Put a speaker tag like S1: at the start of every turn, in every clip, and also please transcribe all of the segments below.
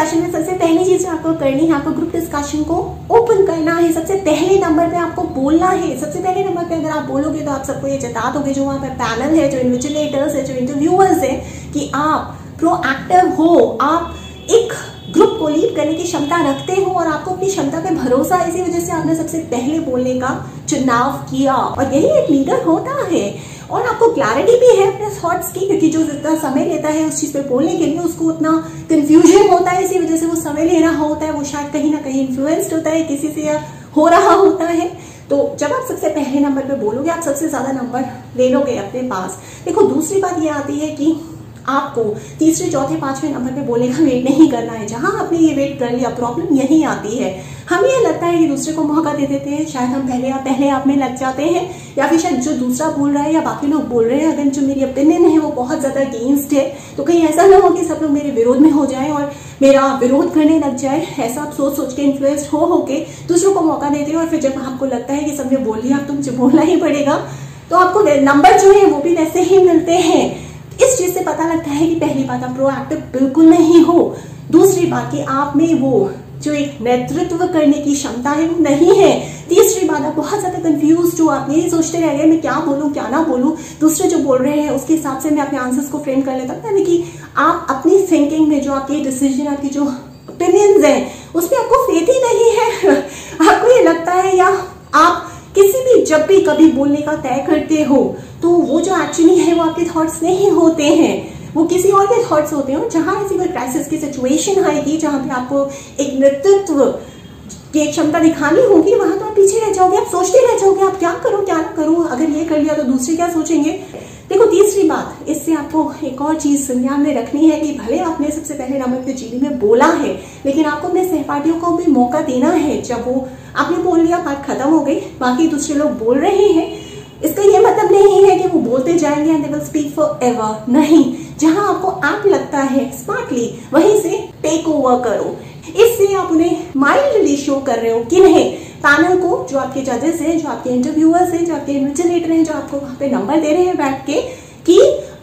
S1: Discussion में सबसे पहली चीज जो आपको करनी है, आपको ग्रुप डिस्कशन को ओपन करना है। सबसे पहले नंबर पे आपको बोलना है। सबसे पहले नंबर पे अगर आप बोलोगे तो आप सबको ये जता दोगे, जो वहां पे पैनल है, जो इन्विजिलेटर्स है, जो इंटरव्यूअर्स है, कि आप प्रोएक्टिव हो, आप एक ग्रुप को लीड करने की क्षमता रखते हो और आपको अपनी क्षमता पे भरोसा है। इसी वजह से आपने सबसे पहले बोलने का चुनाव किया, और यही एक लीडर होता है। और आपको क्लैरिटी भी है अपने थॉट्स की, क्योंकि जो जितना समय लेता है उस चीज पे बोलने के लिए, उसको उतना कंफ्यूजन होता है। इसी वजह से वो समय ले रहा होता है, वो शायद कहीं ना कहीं इन्फ्लुएंस्ड होता है किसी से, या हो रहा होता है। तो जब आप सबसे पहले नंबर पे बोलोगे, आप सबसे ज्यादा नंबर ले लोगे अपने पास। देखो, दूसरी बात ये आती है कि आपको तीसरे, चौथे, पांचवें नंबर पे बोलने का वेट नहीं करना है। जहां आपने ये वेट कर लिया, प्रॉब्लम यही आती है। हमें ये लगता है कि दूसरे को मौका दे देते हैं, शायद हम पहले आप में लग जाते हैं, या फिर शायद जो दूसरा बोल रहा है या बाकी लोग बोल रहे हैं, अगर जो मेरी ओपिनियन है वो बहुत ज्यादा अगेंस्ट है, तो कहीं ऐसा ना हो कि सब लोग मेरे विरोध में हो जाए और मेरा विरोध करने लग जाए। ऐसा आप सोच सोच के इन्फ्लुएंस्ड हो के दूसरों को मौका देते हो, और फिर जब आपको लगता है कि सबने बोल लिया, अब तो मुझे बोलना ही पड़ेगा, तो आपको नंबर जो है वो भी वैसे ही मिलते हैं। इस चीज से पता लगता है कि पहली बात, आप प्रोएक्टिव बिल्कुल नहीं हो। दूसरी बात कि आप में वो जो एक नेतृत्व करने की क्षमता है वो नहीं है। तीसरी बात, आप बहुत ज्यादा कंफ्यूज हो, आप यही सोचते रह गए मैं क्या बोलूं क्या ना बोलूं, दूसरे जो बोल रहे हैं उसके हिसाब से मैं अपने आंसर्स को फ्रेम कर लेता हूं। यानी कि आप अपनी थिंकिंग में, जो आपकी डिसीजन, आपकी जो ओपिनियंस है, उसमें आपको फेथ ही नहीं है। आपको ये लगता है, या आप किसी भी जब भी कभी बोलने का तय करते हो, तो वो जो एक्चुअली है वो आपके थॉट्स नहीं होते हैं, वो किसी और के थॉट्स होते हैं। जहां ऐसी कोई क्राइसिस की सिचुएशन आएगी, जहां पे आपको एक नेतृत्व की क्षमता दिखानी होगी, वहां तो आप पीछे रह जाओगे, आप सोचते रह जाओगे आप क्या करूं क्या ना करूं, अगर ये कर लिया तो दूसरे क्या सोचेंगे। देखो, तीसरी बात, इससे आपको एक और चीज ध्यान में रखनी है कि भले आपने सबसे पहले नंबर पे जीडी में बोला है, लेकिन आपको अपने सहपाठियों को भी मौका देना है। जब वो आपने बोल लिया, बात खत्म हो गई, बाकी दूसरे लोग बोल रहे हैं, इसका ये मतलब नहीं है कि वो बोलते जाएंगे and they will speak for ever. नहीं, जहां आपको ऐप लगता है स्मार्टली, वहीं से टेक ओवर करो। इससे आप उन्हें माइल्डली शो कर रहे हो कि नहीं, पैनल को, जो आपके जजेस हैं, जो आपके इंटरव्यूअर्स हैं, जो आपके इन्विजिलेटर हैं, जो आपको वहां पे नंबर दे रहे हैं बैठ के, कि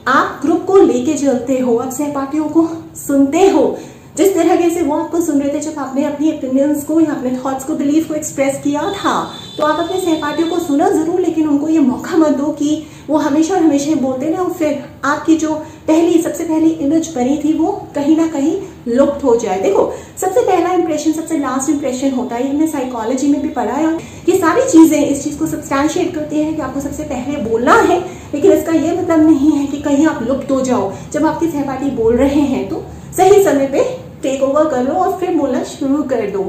S1: आप ग्रुप को लेके चलते हो, आप सहपाठियों को सुनते हो। जिस तरह से वो आपको सुन रहे थे जब आपने अपनी ओपिनियंस को या अपने थॉट्स को, बिलीफ को एक्सप्रेस किया था, तो आप अपने सहपाठियों को सुनो जरूर, लेकिन उनको ये मौका मत दो कि वो हमेशा और हमेशा बोलते ना, और फिर आपकी जो सबसे पहली इमेज बनी थी वो कहीं ना कहीं लुप्त हो जाए। देखो, सबसे पहला इंप्रेशन सबसे लास्ट इंप्रेशन होता है। हमने साइकोलॉजी में भी पढ़ा है, ये सारी चीजें इस चीज को सब्सटैंशिएट करती हैं कि आपको सबसे पहले बोलना है, लेकिन इसका ये मतलब नहीं है कि कहीं आप लुप्त हो जाओ। जब आपके सहपाठी बोल रहे हैं तो सही समय पे टेक ओवर कर लो और फिर बोलना शुरू कर दो।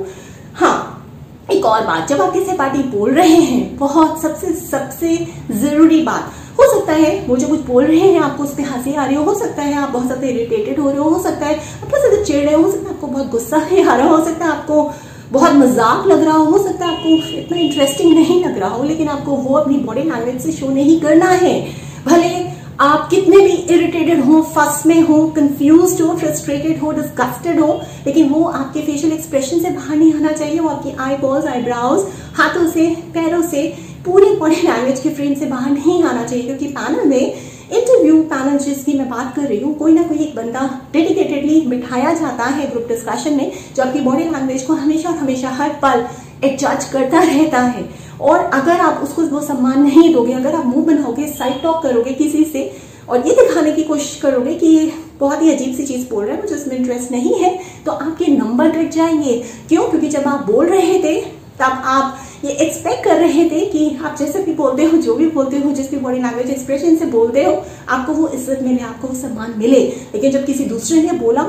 S1: हाँ, एक और बात, जब आपके सहपाठी बोल रहे हैं, बहुत सबसे जरूरी बात, हो सकता है वो जो कुछ बोल रहे हैं आपको उस पर हंसी आ रही हो सकता है आप बहुत ज्यादा इरिटेटेड हो रहे हो सकता है आप बहुत ज्यादा चिढ़ रहे हो सकता है आपको बहुत गुस्सा आ रहा हो सकता है आपको बहुत मजाक लग रहा हो सकता है आपको इतना इंटरेस्टिंग नहीं लग रहा हो, लेकिन आपको वो अपनी बॉडी लैंग्वेज से शो नहीं करना है। भले आप कितने भी इरिटेटेड हो, फस में हो, कंफ्यूज्ड हो, फ्रस्ट्रेटेड हो, डिस्गस्टेड हो, लेकिन वो आपके फेशियल एक्सप्रेशन से बाहर नहीं आना चाहिए। वो आपकी आई बॉल्स, आईब्राउज, हाथों से, पैरों से, पूरी बॉडी लैंग्वेज के फ्रेम से बाहर नहीं आना चाहिए, क्योंकि पैनल में इंटरव्यू पैनल जिसकी मैं बात कर रही हूँ, कोई ना कोई एक बंदा डेडिकेटेडली बिठाया जाता है ग्रुप डिस्कशन में, जो आपकी बॉडी लैंग्वेज को हमेशा और हमेशा हर पल जज करता रहता है। और अगर आप उसको वो सम्मान नहीं दोगे, अगर आप मुंह बनाओगे, साइड टॉक करोगे किसी से और ये दिखाने की कोशिश करोगे कि ये बहुत ही अजीब सी चीज बोल रहा है, मुझे उसमें इंटरेस्ट नहीं है, तो आपके नंबर कट जाएंगे। क्यों? क्योंकि जब आप बोल रहे थे तब आप ये एक्सपेक्ट कर रहे थे कि आप जैसे भी बोलते हो, जो भी बोलते हो, जिसकी बॉडी लैंग्वेज एक्सप्रेशन से बोलते हो, आपको वो इज्जत मिले, आपको वो सम्मान मिले। लेकिन जब किसी दूसरे ने बोला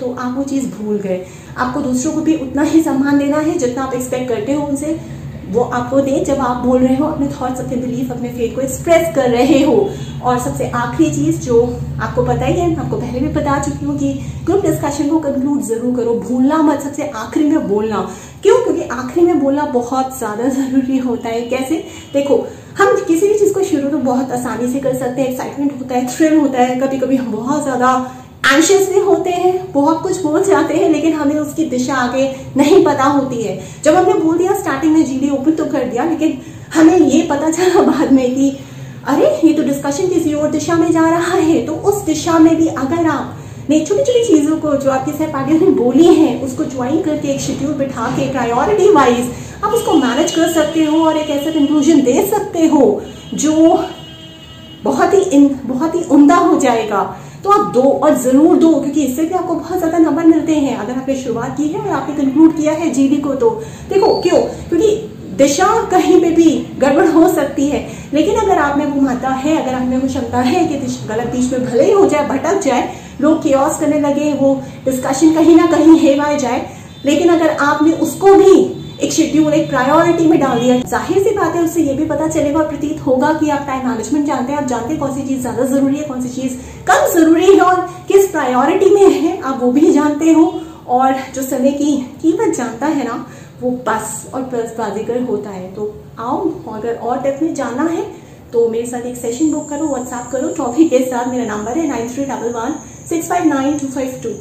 S1: तो आप वो चीज भूल गए। आपको दूसरों को भी उतना ही सम्मान देना है जितना आप एक्सपेक्ट करते हो उनसे, वो आपको दे जब आप बोल रहे हो, अपने थॉट्स, अपने बिलीफ, अपने फेथ को एक्सप्रेस कर रहे हो। और सबसे आखिरी चीज जो आपको पता ही है, आपको पहले भी बता चुकी हूँ कि ग्रुप डिस्कशन को कंक्लूड जरूर करो, भूलना मत सबसे आखिरी में बोलना। क्यों? क्योंकि आखिरी में बोलना बहुत ज्यादा जरूरी होता है। कैसे? देखो, हम किसी भी चीज को शुरू तो बहुत आसानी से कर सकते हैं, एक्साइटमेंट होता है, थ्रिल होता है, कभी कभी हम बहुत ज्यादा एंशियस भी होते हैं, बहुत कुछ बोल जाते हैं, लेकिन हमें उसकी दिशा आगे नहीं पता होती है। जब हमने बोल दिया स्टार्टिंग में, जीडी ओपन तो कर दिया, लेकिन हमें ये पता चला बाद में कि अरे ये तो डिस्कशन किसी और दिशा में जा रहा है। तो उस दिशा में भी अगर आप छोटी छोटी चीजों को जो आपके सहपाठियों ने बोली हैं उसको ज्वाइन करके एक शेड्यूल बिठा के प्रायोरिटी वाइज आप उसको मैनेज कर सकते हो और एक ऐसा कंक्लूजन दे सकते हो जो बहुत ही उम्दा हो जाएगा। तो आप दो और जरूर दो, क्योंकि इससे भी आपको बहुत ज्यादा नंबर मिलते हैं अगर आपने शुरुआत की है और आपने कंक्लूड किया है जीडी को। तो देखो क्यों, क्योंकि दिशा कहीं पे भी गड़बड़ हो सकती है, लेकिन अगर आप में वो मात्रा है, अगर आप में वो क्षमता है कि गलत दिश में भले ही हो जाए, भटक जाए, लोग केओस करने लगे, वो डिस्कशन कहीं ना कहीं हेवाए जाए, लेकिन अगर आपने उसको भी एक शेड्यूल, एक प्रायोरिटी में डाल दिया, जाहिर सी बात है उससे ये भी पता चलेगा और प्रतीत होगा कि आप टाइम मैनेजमेंट जानते हैं, आप जानते हैं कौन सी चीज ज्यादा जरूरी है, कौन सी चीज कम जरूरी है और किस प्रायोरिटी में है आप वो भी जानते हो। और जो समय की कीमत जानता है ना वो बस और प्लस बाजीगर होता है। तो आओ, अगर और डेप्थ में जानना है तो मेरे साथ एक सेशन बुक करो, व्हाट्सएप करो टॉपिक के साथ। मेरा नंबर है 9311 659 252।